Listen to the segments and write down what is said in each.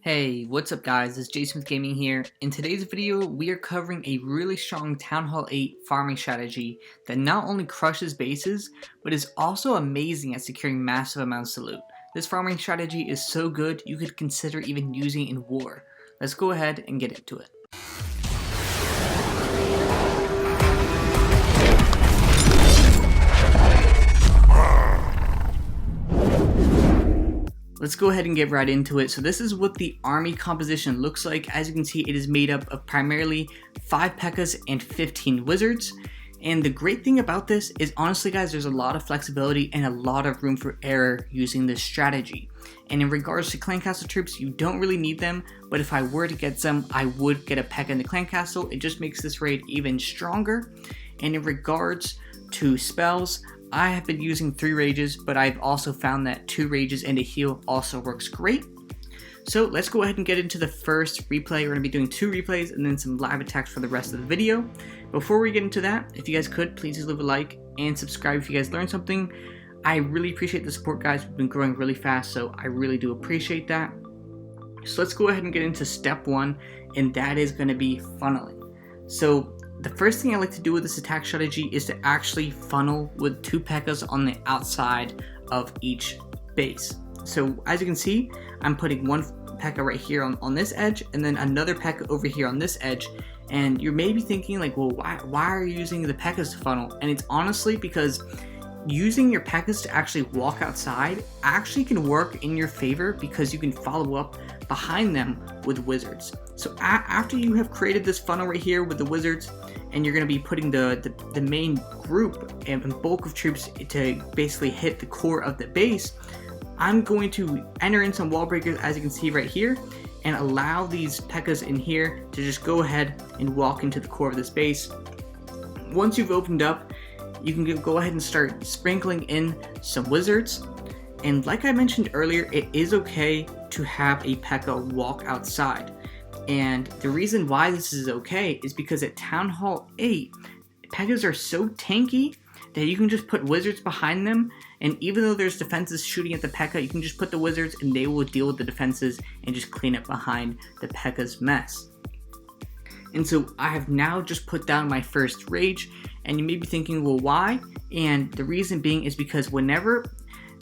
Hey, what's up guys, it's Jason with Gaming here. In today's video, we are covering a really strong Town Hall 8 farming strategy that not only crushes bases, but is also amazing at securing massive amounts of loot. This farming strategy is so good, you could consider even using it in war. Let's go ahead and get into it. Let's go ahead and get right into it. So this is what the army composition looks like. As you can see, it is made up of primarily 5 pekkas and 15 wizards. And the great thing about this is, honestly guys, there's a lot of flexibility and a lot of room for error using this strategy. And in regards to clan castle troops, you don't really need them, but if I were to get some, I would get a pekka in the clan castle. It just makes this raid even stronger. And in regards to spells, I have been using 3 rages, but I've also found that 2 rages and a heal also works great. So let's go ahead and get into the first replay. We're going to be doing 2 replays and then some live attacks for the rest of the video. Before we get into that, if you guys could, please just leave a like and subscribe if you guys learned something. I really appreciate the support, guys. We've been growing really fast, so I really do appreciate that. So let's go ahead and get into step 1, and that is going to be funneling. So the first thing I like to do with this attack strategy is to actually funnel with 2 pekkas on the outside of each base. So as you can see, I'm putting 1 pekka right here on this edge, and then another pekka over here on this edge. And you're maybe thinking like, well, why are you using the pekkas to funnel? And it's honestly because using your pekkas to actually walk outside actually can work in your favor, because you can follow up behind them with wizards. So after you have created this funnel right here with the wizards, and you're going to be putting the main group and bulk of troops to basically hit the core of the base, I'm going to enter in some wall breakers, as you can see right here, and allow these pekkas in here to just go ahead and walk into the core of this base. Once you've opened up, you can go ahead and start sprinkling in some wizards. And like I mentioned earlier, it is okay to have a pekka walk outside. And the reason why this is okay is because at Town Hall 8, pekkas are so tanky that you can just put wizards behind them, and even though there's defenses shooting at the pekka, you can just put the wizards and they will deal with the defenses and just clean up behind the pekka's mess. And so I have now just put down my first rage, and you may be thinking, well, why? And the reason being is because whenever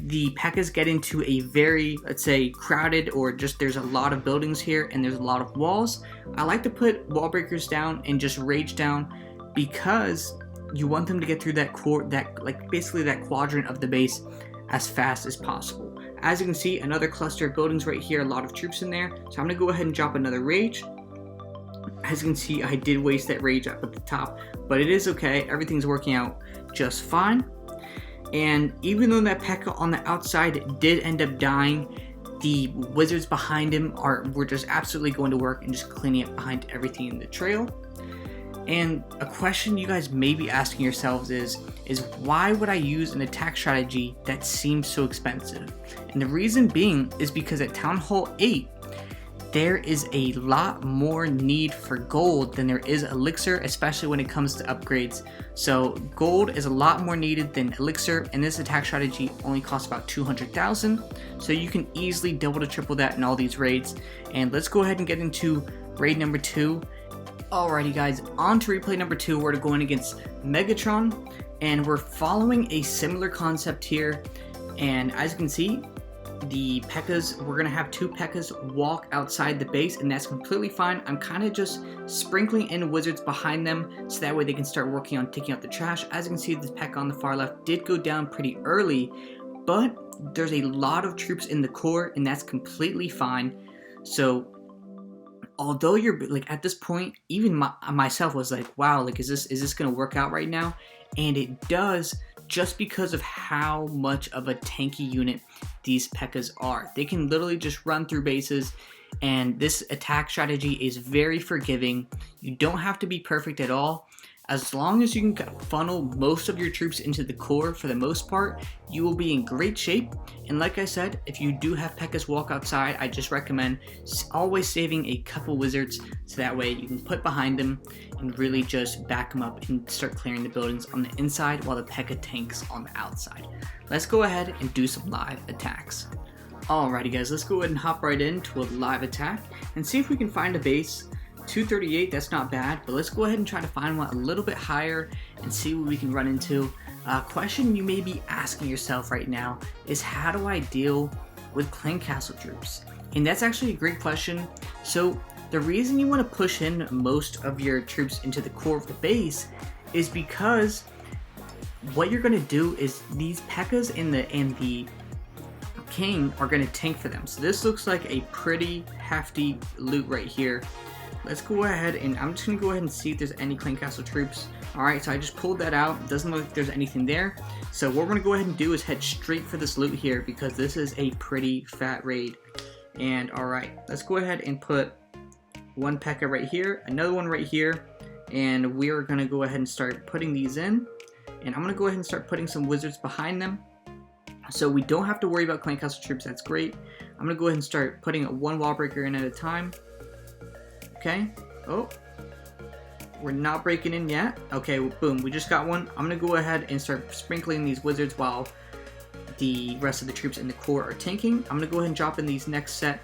the pekkas get into a very, let's say, crowded, or just there's a lot of buildings here and there's a lot of walls, I like to put wall breakers down and just rage down, because you want them to get through that core, basically that quadrant of the base as fast as possible. As you can see, another cluster of buildings right here, a lot of troops in there. So I'm gonna go ahead and drop another rage. As you can see, I did waste that rage up at the top, but it is okay. Everything's working out just fine. And even though that pekka on the outside did end up dying, the wizards behind him were just absolutely going to work and just cleaning up behind everything in the trail. And a question you guys may be asking yourselves is why would I use an attack strategy that seems so expensive? And the reason being is because at Town Hall 8, there is a lot more need for gold than there is elixir, especially when it comes to upgrades. So gold is a lot more needed than elixir, and this attack strategy only costs about 200,000. So you can easily double to triple that in all these raids. And let's go ahead and get into raid number 2. Alrighty guys, on to replay number 2. We're going against Megatron, and we're following a similar concept here. And as you can see, the pekkas, we're going to have 2 pekkas walk outside the base, and that's completely fine. I'm kind of just sprinkling in wizards behind them so that way they can start working on taking out the trash. As you can see, this pekka on the far left did go down pretty early, but there's a lot of troops in the core, and that's completely fine. So although you're like at this point, even myself was like, wow, like is this gonna work out right now? And it does, just because of how much of a tanky unit these pekkas are. They can literally just run through bases, and this attack strategy is very forgiving. You don't have to be perfect at all. As long as you can funnel most of your troops into the core for the most part, you will be in great shape. And like I said, if you do have pekkas walk outside, I just recommend always saving a couple wizards, so that way you can put behind them and really just back them up and start clearing the buildings on the inside while the pekka tanks on the outside. Let's go ahead and do some live attacks. Alrighty guys, let's go ahead and hop right into a live attack and see if we can find a base. 238, that's not bad, but let's go ahead and try to find one a little bit higher and see what we can run into. Question you may be asking yourself right now is, how do I deal with clan castle troops? And that's actually a great question. So the reason you want to push in most of your troops into the core of the base is because what you're going to do is these pekkas and the king are going to tank for them. So this looks like a pretty hefty loot right here. Let's go ahead and I'm just going to go ahead and see if there's any clan castle troops. Alright, so I just pulled that out. It doesn't look like there's anything there. So what we're going to go ahead and do is head straight for this loot here, because this is a pretty fat raid. And alright, let's go ahead and put one pekka right here, another one right here, and we are going to go ahead and start putting these in. And I'm going to go ahead and start putting some wizards behind them, so we don't have to worry about clan castle troops. That's great. I'm going to go ahead and start putting one wall breaker in at a time. Okay. Oh, we're not breaking in yet. Okay, well, boom, we just got one. I'm going to go ahead and start sprinkling these wizards while the rest of the troops in the core are tanking. I'm going to go ahead and drop in these next set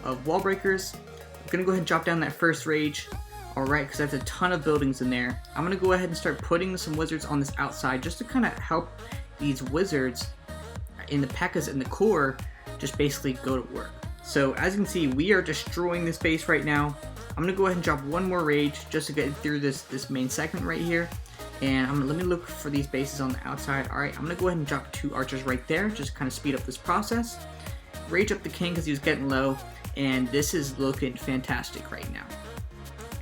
of wall breakers. I'm going to go ahead and drop down that first rage. Alright, because that's a ton of buildings in there. I'm going to go ahead and start putting some wizards on this outside just to kind of help these wizards in the pekkas in the core just basically go to work. So as you can see, we are destroying this base right now. I'm going to go ahead and drop one more rage just to get through this main segment right here. And let me look for these bases on the outside. Alright, I'm going to go ahead and drop 2 archers right there just to kind of speed up this process. Rage up the king because he was getting low, and this is looking fantastic right now.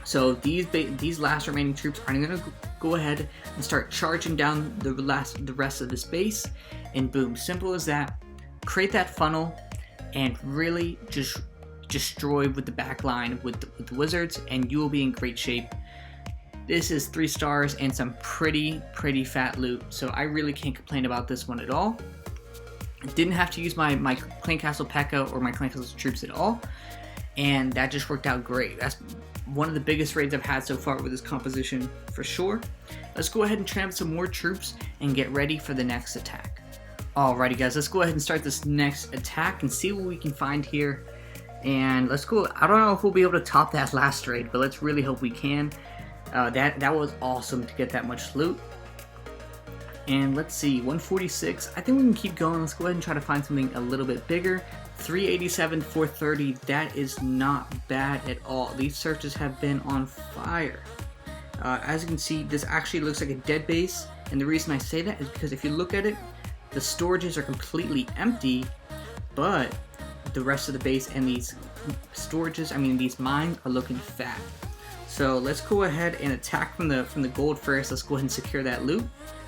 So these last remaining troops are going to go ahead and start charging down the rest of this base, and boom, simple as that. Create that funnel and really just destroy with the back line with the wizards, and you will be in great shape. This is 3 stars and some pretty fat loot, so I really can't complain about this one at all. I didn't have to use my clan castle pekka or my clan castle troops at all, and that just worked out great. That's one of the biggest raids I've had so far with this composition for sure. Let's go ahead and tramp some more troops and get ready for the next attack. Alrighty guys, let's go ahead and start this next attack and see what we can find here. And let's go. I don't know if we'll be able to top that last raid, but let's really hope we can. That was awesome to get that much loot. And let's see, 146. I think we can keep going. Let's go ahead and try to find something a little bit bigger. 387, 430, that is not bad at all. These searches have been on fire. As you can see, this actually looks like a dead base, and the reason I say that is because if you look at it, the storages are completely empty, but the rest of the base and these storages, these mines are looking fat. So let's go ahead and attack from the gold first. Let's go ahead and secure that loot.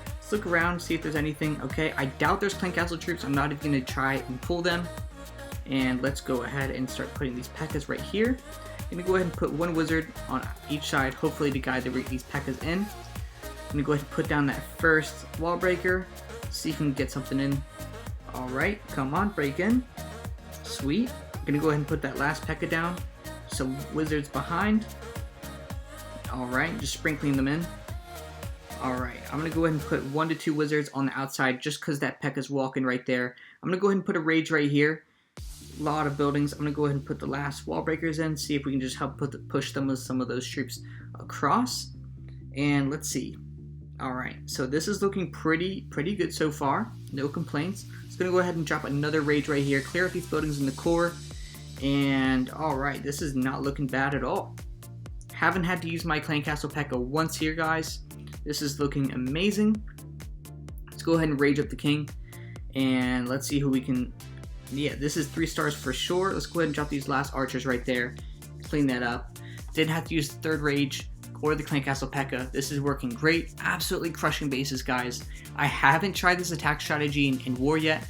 Let's look around, see if there's anything. Okay, I doubt there's clan castle troops. I'm not even going to try and pull them. And let's go ahead and start putting these pekkas right here. I'm going to go ahead and put one wizard on each side, hopefully to guide these pekkas in. I'm going to go ahead and put down that first wall breaker, see if we can get something in. Alright, come on, break in. Sweet. I'm going to go ahead and put that last pekka down. Some wizards behind. Alright, just sprinkling them in. Alright, I'm going to go ahead and put 1 to 2 wizards on the outside just because that pekka's walking right there. I'm going to go ahead and put a rage right here. A lot of buildings. I'm going to go ahead and put the last wall breakers in, see if we can just help push them with some of those troops across. And let's see. Alright, so this is looking pretty good so far. No complaints. Just going to go ahead and drop another rage right here. Clear out these buildings in the core. And alright, this is not looking bad at all. Haven't had to use my clan castle pekka once here, guys. This is looking amazing. Let's go ahead and rage up the king. And let's see who we can... Yeah, this is 3 stars for sure. Let's go ahead and drop these last archers right there. Clean that up. Didn't have to use the 3rd rage or the clan castle pekka. This is working great. Absolutely crushing bases, guys. I haven't tried this attack strategy in war yet,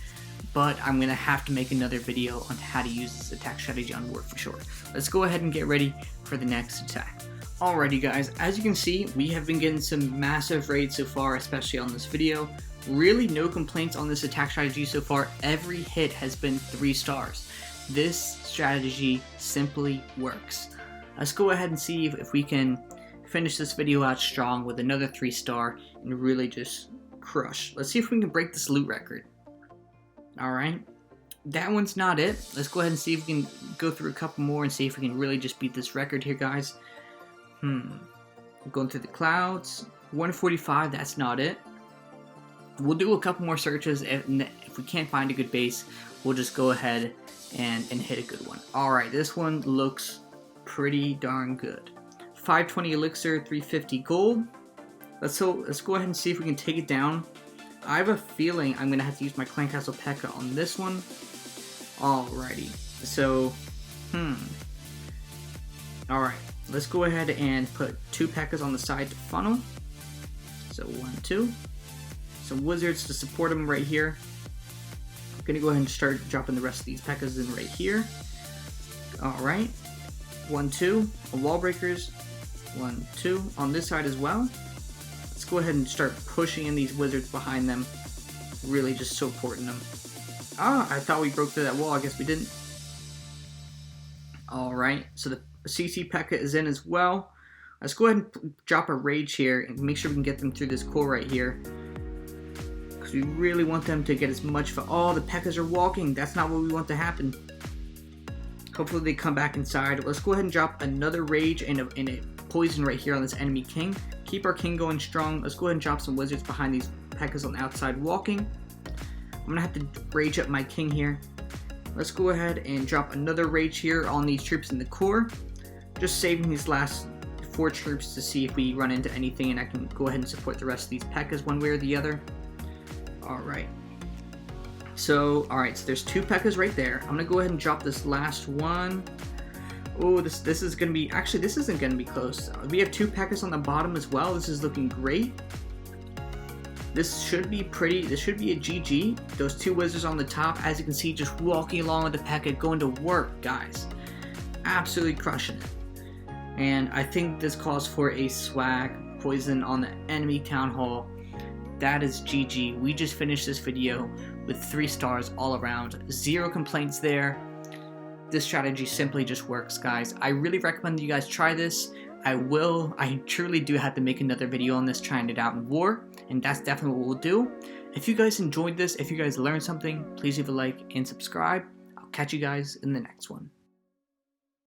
but I'm going to have to make another video on how to use this attack strategy on war for sure. Let's go ahead and get ready for the next attack. Alrighty guys, as you can see, we have been getting some massive raids so far, especially on this video. Really no complaints on this attack strategy so far. Every hit has been 3 stars. This strategy simply works. Let's go ahead and see if we can finish this video out strong with another 3 star and really just crush. Let's see if we can break this loot record. Alright, that one's not it. Let's go ahead and see if we can go through a couple more and see if we can really just beat this record here, guys. Going through the clouds. 145, that's not it. We'll do a couple more searches, and if we can't find a good base, we'll just go ahead and hit a good one. Alright, this one looks pretty darn good. 520 elixir, 350 gold. Let's go ahead and see if we can take it down. I have a feeling I'm going to have to use my Clan Castle P.E.K.K.A on this one. Alrighty, so, Alright, let's go ahead and put 2 P.E.K.K.As on the side to funnel. So 1, 2. Some wizards to support them right here. I'm going to go ahead and start dropping the rest of these P.E.K.K.As in right here. Alright, 1, 2. Wall breakers. 1, 2. On this side as well. Let's go ahead and start pushing in these wizards behind them. Really just supporting them. I thought we broke through that wall. I guess we didn't. Alright, so the CC P.E.K.K.A is in as well. Let's go ahead and drop a rage here and make sure we can get them through this core right here. Because we really want them to get as much for all the P.E.K.K.As are walking. That's not what we want to happen. Hopefully they come back inside. Let's go ahead and drop another rage and a poison right here on this enemy king. Keep our king going strong. Let's go ahead and drop some wizards behind these P.E.K.K.As on the outside walking. I'm going to have to rage up my king here. Let's go ahead and drop another rage here on these troops in the core. Just saving these last 4 troops to see if we run into anything, and I can go ahead and support the rest of these P.E.K.K.As one way or the other. Alright. So there's 2 P.E.K.K.As right there. I'm going to go ahead and drop this last one. Oh, this is going to be... Actually, this isn't going to be close. We have 2 P.E.K.K.As on the bottom as well. This is looking great. This should be pretty... This should be a GG. Those 2 wizards on the top, as you can see, just walking along with the P.E.K.K.A, going to work, guys. Absolutely crushing it. And I think this calls for a swag poison on the enemy town hall. That is GG. We just finished this video with 3 stars all around. 0 complaints there. This strategy simply just works, guys. I really recommend that you guys try this. I truly do have to make another video on this, trying it out in war, and that's definitely what we'll do. If you guys enjoyed this, if you guys learned something, please leave a like and subscribe. I'll catch you guys in the next one.